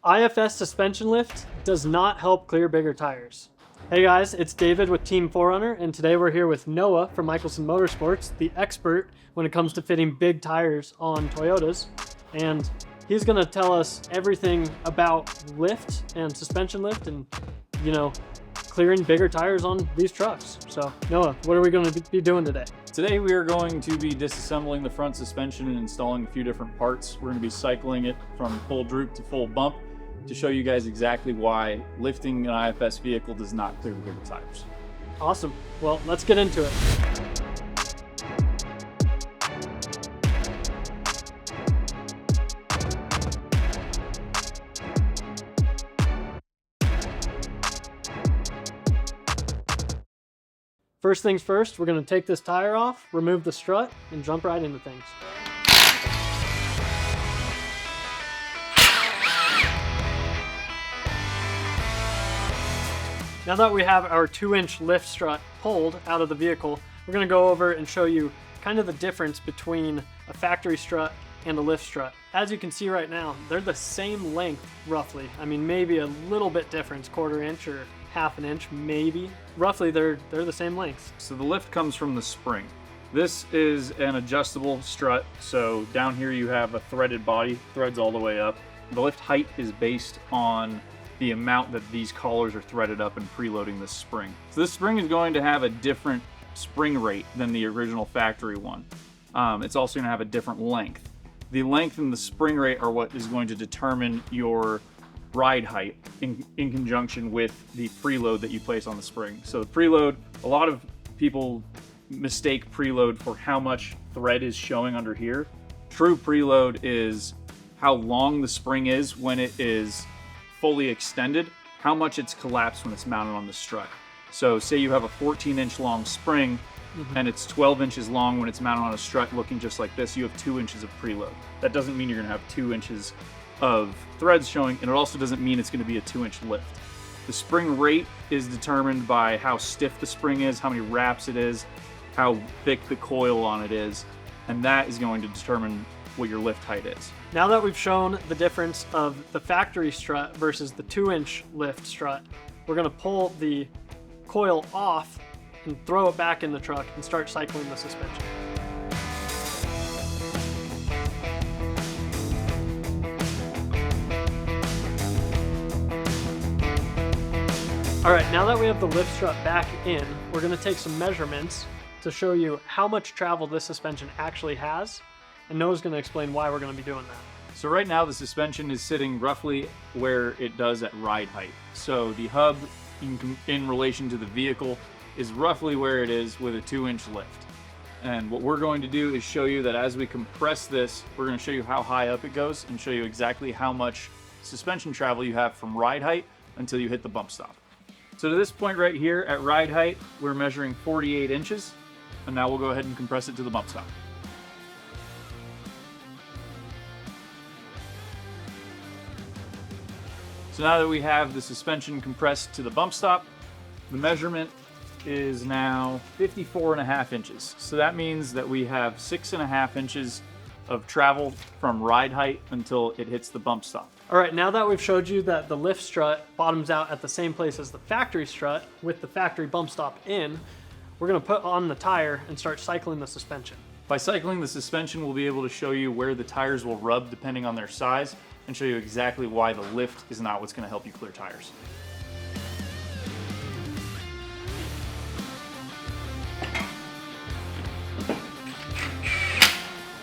IFS suspension lift does not help clear bigger tires. Hey guys, it's David with Team 4Runner, and today we're here with Noah from Michelson Motorsports, the expert when it comes to fitting big tires on Toyotas. And he's gonna tell us everything about lift and suspension lift and, you know, clearing bigger tires on these trucks. So Noah, what are we gonna be doing today? Today we are going to be disassembling the front suspension and installing a few different parts. We're going to be cycling it from full droop to full bump to show you guys exactly why lifting an IFS vehicle does not clear the bigger tires. Awesome. Well, let's get into it. First things first, we're going to take this tire off, remove the strut, and jump right into things. Now that we have our 2-inch lift strut pulled out of the vehicle, we're going to go over and show you kind of the difference between a factory strut and a lift strut. As you can see right now, they're the same length roughly. I mean, maybe a little bit difference, 1/4 inch or 1/2 inch, maybe. Roughly, they're the same length. So the lift comes from the spring. This is an adjustable strut, so down here you have a threaded body, threads all the way up. The lift height is based on the amount that these collars are threaded up and preloading this spring. So this spring is going to have a different spring rate than the original factory one. It's also going to have a different length. The length and the spring rate are what is going to determine your ride height in conjunction with the preload that you place on the spring. So the preload, a lot of people mistake preload for how much thread is showing under here. True preload is how long the spring is when it is fully extended, how much it's collapsed when it's mounted on the strut. So say you have a 14-inch long spring and it's 12 inches long when it's mounted on a strut looking just like this, you have 2 inches of preload. That doesn't mean you're gonna have 2 inches of threads showing, and it also doesn't mean it's gonna be a 2-inch lift. The spring rate is determined by how stiff the spring is, how many wraps it is, how thick the coil on it is, and that is going to determine what your lift height is. Now that we've shown the difference of the factory strut versus the 2-inch lift strut, we're going to pull the coil off and throw it back in the truck and start cycling the suspension. All right, now that we have the lift strut back in, we're going to take some measurements to show you how much travel this suspension actually has, and Noah's going to explain why we're going to be doing that. So right now the suspension is sitting roughly where it does at ride height. So the hub in relation to the vehicle is roughly where it is with a 2-inch lift. And what we're going to do is show you that as we compress this, we're going to show you how high up it goes and show you exactly how much suspension travel you have from ride height until you hit the bump stop. So to this point right here at ride height, we're measuring 48 inches. And now we'll go ahead and compress it to the bump stop. So now that we have the suspension compressed to the bump stop, the measurement is now 54.5 inches. So that means that we have 6.5 inches of travel from ride height until it hits the bump stop. All right, now that we've showed you that the lift strut bottoms out at the same place as the factory strut with the factory bump stop in, we're gonna put on the tire and start cycling the suspension. By cycling the suspension, we'll be able to show you where the tires will rub depending on their size and show you exactly why the lift is not what's gonna help you clear tires.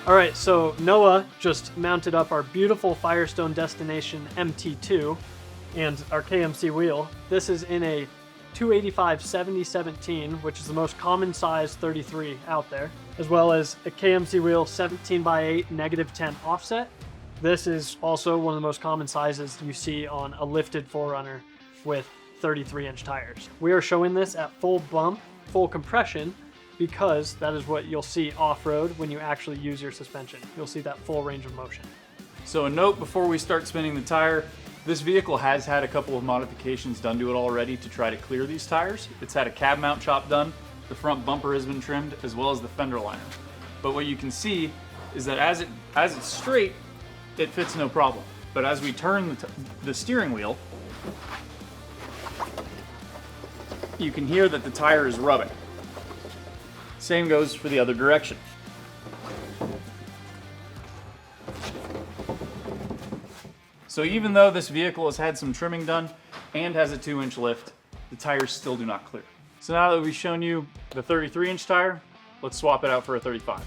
All right, so Noah just mounted up our beautiful Firestone Destination MT2 and our KMC wheel. This is in a 285/70/17, which is the most common size 33 out there, as well as a KMC wheel 17/8 -10 offset. This is also one of the most common sizes you see on a lifted 4Runner with 33-inch tires. We are showing this at full bump, full compression, because that is what you'll see off-road when you actually use your suspension. You'll see that full range of motion. So a note before we start spinning the tire, this vehicle has had a couple of modifications done to it already to try to clear these tires. It's had a cab mount chop done, the front bumper has been trimmed, as well as the fender liner. But what you can see is that as it's straight, it fits no problem. But as we turn the steering wheel, you can hear that the tire is rubbing. Same goes for the other direction. So even though this vehicle has had some trimming done and has a 2-inch lift, the tires still do not clear. So now that we've shown you the 33-inch tire, let's swap it out for a 35.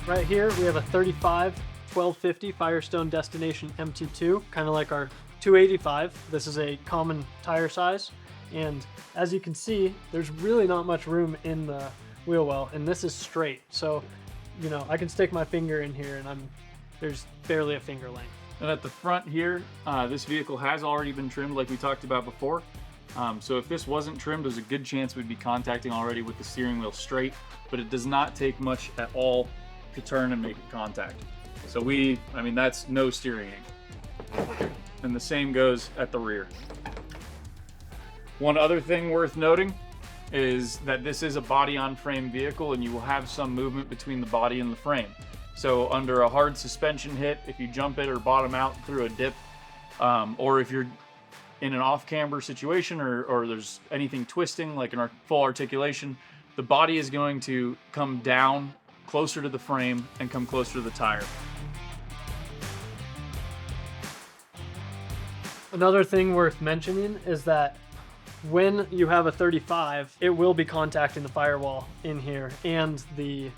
Right here we have a 35 1250 Firestone Destination MT2, kind of like our 285. This is a common tire size, and as you can see, there's really not much room in the wheel well, and this is straight. So, you know, I can stick my finger in here and there's barely a finger length. And at the front here, this vehicle has already been trimmed like we talked about before. So if this wasn't trimmed, there's a good chance we'd be contacting already with the steering wheel straight, but it does not take much at all to turn and make it contact. So I mean, that's no steering angle. And the same goes at the rear. One other thing worth noting is that this is a body-on-frame vehicle, and you will have some movement between the body and the frame. So under a hard suspension hit, if you jump it or bottom out through a dip, or if you're in an off-camber situation or there's anything twisting, like in full articulation, the body is going to come down closer to the frame and come closer to the tire. Another thing worth mentioning is that when you have a 35, it will be contacting the firewall in here and the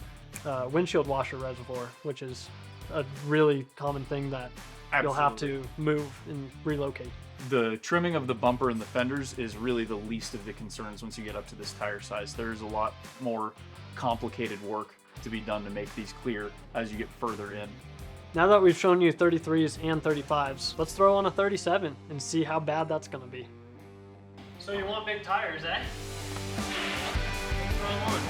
windshield washer reservoir, which is a really common thing that you'll have to move and relocate. The trimming of the bumper and the fenders is really the least of the concerns once you get up to this tire size. There's a lot more complicated work to be done to make these clear as you get further in. Now that we've shown you 33s and 35s, let's throw on a 37 and see how bad that's going to be. So you want big tires, eh? Throw them on.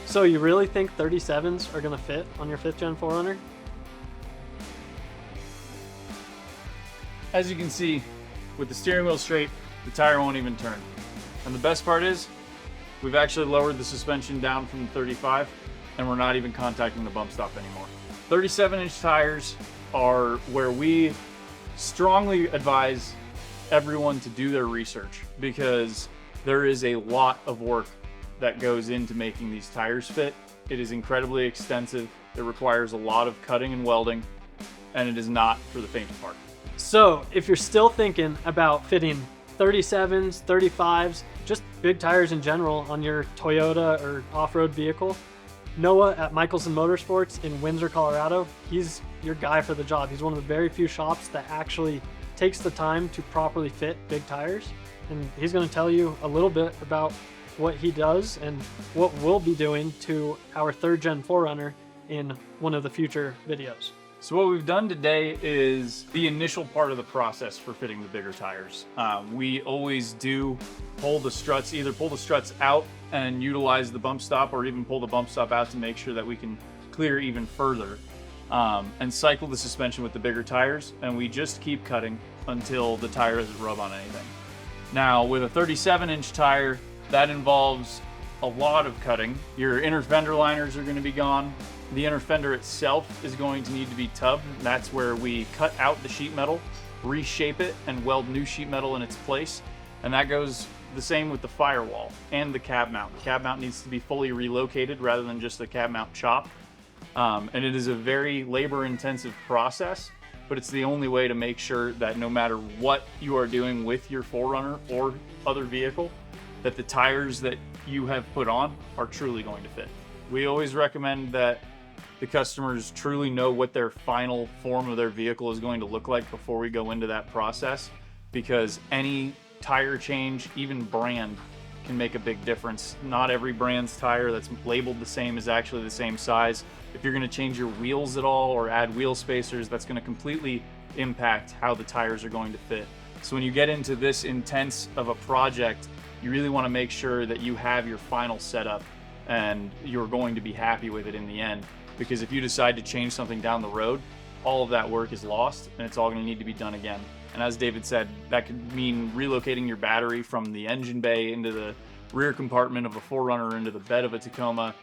So you really think 37s are going to fit on your 5th gen 4Runner? As you can see, with the steering wheel straight, the tire won't even turn. And the best part is, we've actually lowered the suspension down from the 35, and we're not even contacting the bump stop anymore. 37-inch tires are where we strongly advise everyone to do their research, because there is a lot of work that goes into making these tires fit. It is incredibly extensive. It requires a lot of cutting and welding, and it is not for the faint of heart. So if you're still thinking about fitting 37s, 35s, just big tires in general on your Toyota or off-road vehicle, Noah at Michelson Motorsports in Windsor, Colorado, he's your guy for the job. He's one of the very few shops that actually takes the time to properly fit big tires. And he's going to tell you a little bit about what he does and what we'll be doing to our 3rd gen 4Runner in one of the future videos. So what we've done today is the initial part of the process for fitting the bigger tires. We always do pull the struts, either pull the struts out and utilize the bump stop, or even pull the bump stop out to make sure that we can clear even further, and cycle the suspension with the bigger tires, and we just keep cutting until the tire doesn't rub on anything. Now with a 37-inch tire, that involves a lot of cutting. Your inner fender liners are going to be gone. The inner fender itself is going to need to be tubbed. That's where we cut out the sheet metal, reshape it, and weld new sheet metal in its place. And that goes the same with the firewall and the cab mount. The cab mount needs to be fully relocated rather than just the cab mount chopped. And it is a very labor-intensive process, but it's the only way to make sure that no matter what you are doing with your 4Runner or other vehicle, that the tires that you have put on are truly going to fit. We always recommend that the customers truly know what their final form of their vehicle is going to look like before we go into that process, because any tire change, even brand, can make a big difference. Not every brand's tire that's labeled the same is actually the same size. If you're going to change your wheels at all or add wheel spacers, that's going to completely impact how the tires are going to fit. So when you get into this intense of a project, you really want to make sure that you have your final setup and you're going to be happy with it in the end. Because if you decide to change something down the road, all of that work is lost, and it's all going to need to be done again. And as David said, that could mean relocating your battery from the engine bay into the rear compartment of a 4Runner into the bed of a Tacoma,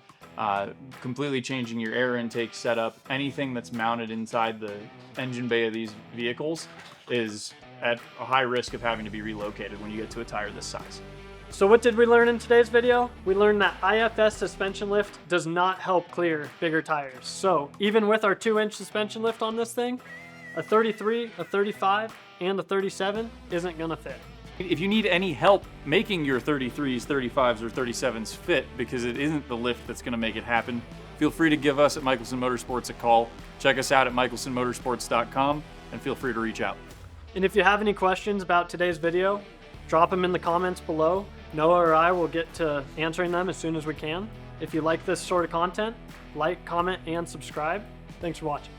completely changing your air intake setup. Anything that's mounted inside the engine bay of these vehicles is at a high risk of having to be relocated when you get to a tire this size. So what did we learn in today's video? We learned that IFS suspension lift does not help clear bigger tires. So even with our 2-inch suspension lift on this thing, a 33, a 35, and a 37 isn't gonna fit. If you need any help making your 33s, 35s, or 37s fit, because it isn't the lift that's gonna make it happen, feel free to give us at Michelson Motorsports a call. Check us out at michelsonmotorsports.com and feel free to reach out. And if you have any questions about today's video, drop them in the comments below. Noah or I will get to answering them as soon as we can. If you like this sort of content, like, comment, and subscribe. Thanks for watching.